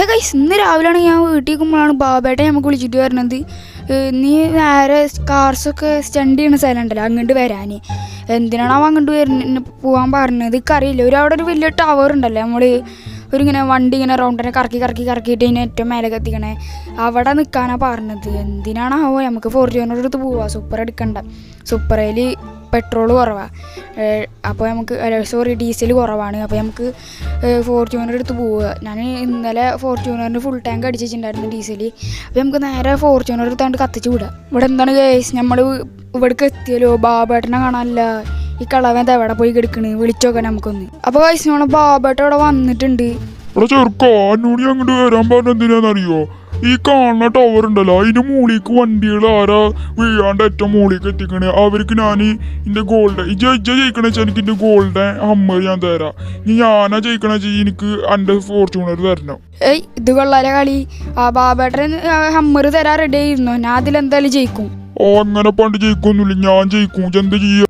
Guys ഇന്ന് രാവിലെയാണ് ഞാൻ വീട്ടിൽ നിൽക്കുമ്പോഴാണ് ബാബേട്ടൻ നമുക്ക് വിളിച്ചിട്ട് വരുന്നത്. നീ നേരെ കാർസൊക്കെ സ്റ്റണ്ട് ചെയ്യുന്ന സ്ഥലം ഉണ്ടല്ലോ അങ്ങോട്ട് വരാൻ. എന്തിനാണ് അവൻ അങ്ങോട്ട് പോകാൻ പറഞ്ഞത് അറിയില്ല. അവിടെ ഒരു വലിയ ടവർ ഉണ്ടല്ലോ, നമ്മൾ ഒരിങ്ങനെ വണ്ടി ഇങ്ങനെ റൗണ്ടിനെ കറക്കിയിട്ട് ഇതിനെ ഏറ്റവും മേലേക്ക് എത്തിക്കണേ, അവിടെ നിൽക്കാനാണ് പറഞ്ഞത്. എന്തിനാണാവോ നമുക്ക് ഫോർച്യൂണർ എടുത്ത് പോവാം. സൂപ്പർ എടുക്കണ്ട, സൂപ്പറയിൽ പെട്രോൾ കുറവാണ്, അപ്പോൾ നമുക്ക് ഡീസൽ കുറവാണ്. അപ്പോൾ നമുക്ക് ഫോർച്യൂണർ എടുത്ത് പോവുക. ഞാൻ ഇന്നലെ ഫോർച്യൂണറിന് ഫുൾ ടാങ്ക് അടിച്ച് വെച്ചിട്ടുണ്ടായിരുന്നു ഡീസൽ. അപ്പോൾ നമുക്ക് നേരെ ഫോർച്യൂണർ എടുത്താണ്ട് കത്തിച്ച് വിടാം. ഇവിടെ എന്താണ് ഗൈസ്, നമ്മൾ ഇവിടേക്ക് എത്തിയല്ലോ, ബാബേട്ടനെ കാണാനില്ല. ഈ കളവൻ എവിടെ പോയി കിടക്കണ്, വിളിച്ചോക്കാൻ നമുക്കൊന്ന്. അപ്പോൾ ഗൈസ് നമ്മളെ ബാബേട്ടൻ ഇവിടെ വന്നിട്ടുണ്ട്. ചെറുക്കാനോട് അങ്ങോട്ട് വരാൻ പറഞ്ഞ എന്തിനാന്നറിയോ? ഈ കാണുന്ന ടവർ ഉണ്ടല്ലോ, അതിന്റെ മൂളിക്ക് വണ്ടികൾ ആരാ വീഴാണ്ട് ഏറ്റവും മൂളിക്ക് എത്തിക്കണേ, അവർക്ക് ഞാൻ എൻ്റെ ഗോൾഡ് ജയിക്കണ വെച്ചാൽ എനിക്ക് എൻ്റെ ഗോൾഡ് ഹമ്മർ ഞാൻ തരാം. ഇനി ഞാനാ ജയിക്കണ വെച്ചാൽ എനിക്ക് എൻ്റെ ഫോർച്യൂണർ തരണം. ഏയ് ഇത് കൊള്ളാല കളി. ആ ബാബേട്ടൻ ഹമ്മർ തരാൻ റെഡി ആയിരുന്നു. ഞാൻ അതിലെന്തായാലും ജയിക്കും. അങ്ങനെ പണ്ട് ജയിക്കൊന്നുമില്ല, ഞാൻ ജയിക്കും. എന്താ ചെയ്യാ?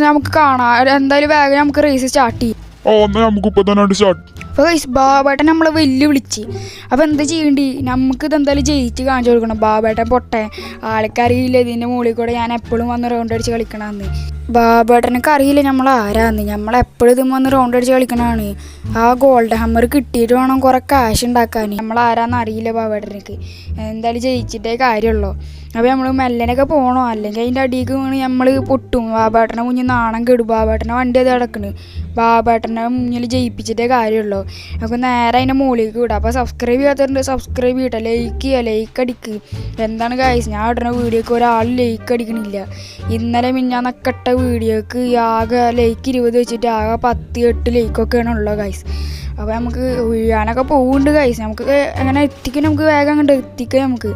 നമുക്ക് കാണാം. എന്തായാലും വേഗം നമുക്ക് റേസ് സ്റ്റാർട്ട് ചെയ്യും. എന്നാ നമുക്ക് ഇപ്പൊ തന്നെ സ്റ്റാർട്ട്. അപ്പോൾ ബാബേട്ടൻ നമ്മളെ വെല്ലുവിളിച്ച്. അപ്പോൾ എന്താ ചെയ്യേണ്ടി, നമുക്ക് ഇതെന്തായാലും ജയിച്ച് കാണിച്ചു കൊടുക്കണം. ബാബേട്ടൻ പൊട്ടെ ആൾക്കറിയില്ല ഇതിൻ്റെ മുകളിൽ കൂടെ ഞാൻ എപ്പോഴും വന്ന് റൗണ്ട് അടിച്ച് കളിക്കണമെന്ന്. ബാബേട്ടനൊക്കെ അറിയില്ല നമ്മൾ ആരാന്ന്. നമ്മളെപ്പോഴും ഇതും വന്ന് റൗണ്ട് അടിച്ച് കളിക്കണതാണ്. ആ ഗോൾഡ് ഹമ്മർ കിട്ടിയിട്ട് വേണം കുറേ ക്യാഷ് ഉണ്ടാക്കാൻ. നമ്മളാരാന്ന് അറിയില്ല ബാബേട്ടനക്ക്. എന്തായാലും ജയിച്ചിട്ടേ കാര്യമുള്ളൂ. അപ്പോൾ നമ്മൾ മെല്ലനൊക്കെ പോകണോ, അല്ലെങ്കിൽ അതിൻ്റെ അടിയിലേക്ക് വീണ് നമ്മൾ പൊട്ടും. ബാബേട്ടനെ മുന്നിൽ നാണം കെടും. ബാബേട്ടനെ വണ്ടി അത് കിടക്കണ്. ബാബേട്ടനെ മുന്നിൽ ജയിപ്പിച്ചിട്ടേ കാര്യമുള്ളൂ. നമുക്ക് നേരെ അതിൻ്റെ മുകളിലേക്ക് വിടാം. അപ്പോൾ സബ്സ്ക്രൈബ് ചെയ്യാത്തവരുണ്ട്, സബ്സ്ക്രൈബ് ചെയ്യട്ടെ, ലൈക്ക് അടിക്ക്. എന്താണ് ഗൈസ്, ഞാൻ ഇടുന്ന വീഡിയോക്ക് ഒരാൾ ലൈക്ക് അടിക്കണില്ല. ഇന്നലെ മിഞ്ഞാന്നൊക്കെ ഇട്ട വീഡിയോക്ക് ആകെ ലൈക്ക് 20 വെച്ചിട്ട് ആകെ 10-8 ലൈക്കൊക്കെയാണ് ഉള്ളത് ഗൈസ്. അപ്പോൾ നമുക്ക് വീഴാനൊക്കെ പോകുന്നുണ്ട് ഗൈസ്. നമുക്ക് അങ്ങനെ എത്തിക്കാൻ, നമുക്ക് വേഗം അങ്ങോട്ട് എത്തിക്കാം. നമുക്ക്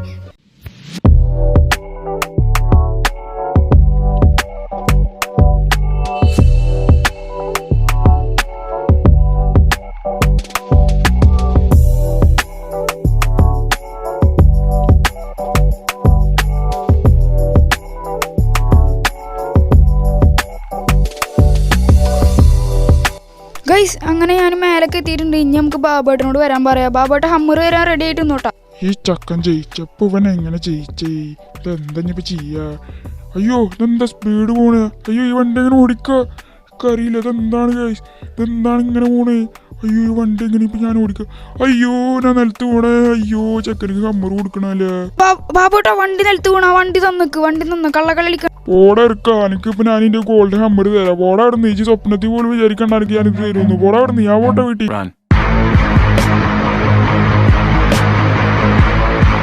ഗൈസ് അങ്ങനെ ഞാൻ മേലേക്ക് എത്തിയിട്ടുണ്ട്. ഇനി നമുക്ക് ബാബേട്ടനോട് വരാൻ പറയാം. ബാബേട്ടൻ ഹമ്മർ വരാൻ റെഡി ആയിട്ട് നോട്ടാ. ഈ ചക്കൻ ജയിച്ചപ്പോ ഇവൻ എങ്ങനെ ജയിച്ചേ? ഇതെന്താ ഇപ്പൊ ചെയ്യാ? അയ്യോ ഇതെന്താ സ്പീഡ് പോണേ? അയ്യോ ഈ വണ്ടി എങ്ങനെ ഓടിക്കുക അറിയില്ല. ഇതെന്താണ് ഗൈസ്, ഇതെന്താണ് ഇങ്ങനെ പോണേ? അയ്യോ ഈ വണ്ടി എങ്ങനെ ഇപ്പൊ ഞാൻ ഓടിക്കുക? അയ്യോ ഞാൻ നിലത്ത് പോണേ. അയ്യോ ചെക്കനിക്ക് ഹമ്മർ കൊടുക്കണല്ലേ. ബാബേട്ടാ വണ്ടി നിലത്ത് വീണ, വണ്ടി തന്നു കള്ളക്കളിക്ക. പോടാ എടുക്കാം, എനിക്കിപ്പോ ഞാൻ ഇതിന്റെ ഗോൾഡ് ഹമ്മർ തരാം. പോടാ അവിടെ നീ സ്വപ്നത്തിൽ പോലും വിചാരിക്കണ്ട എനിക്ക് ഞാനിത് തരുന്നു. പോടാ അവിടെ നീ ആ പോട്ടെ വീട്ടിൽ.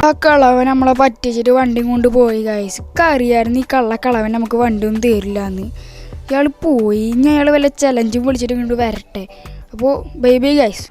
ആ കളവൻ നമ്മളെ പറ്റിച്ചിട്ട് വണ്ടിയും കൊണ്ട് പോയി ഗൈസ്. അറിയാമായിരുന്നു ഈ കളവൻ നമുക്ക് വണ്ടിയൊന്നും തരില്ല എന്ന്. ഇയാൾ പോയി. ഇനി അയാൾ വല്ല ചലഞ്ചും വിളിച്ചിട്ട് ഇങ്ങോട്ട് വരട്ടെ. അപ്പോൾ ബൈ ബൈ ഗൈസ്.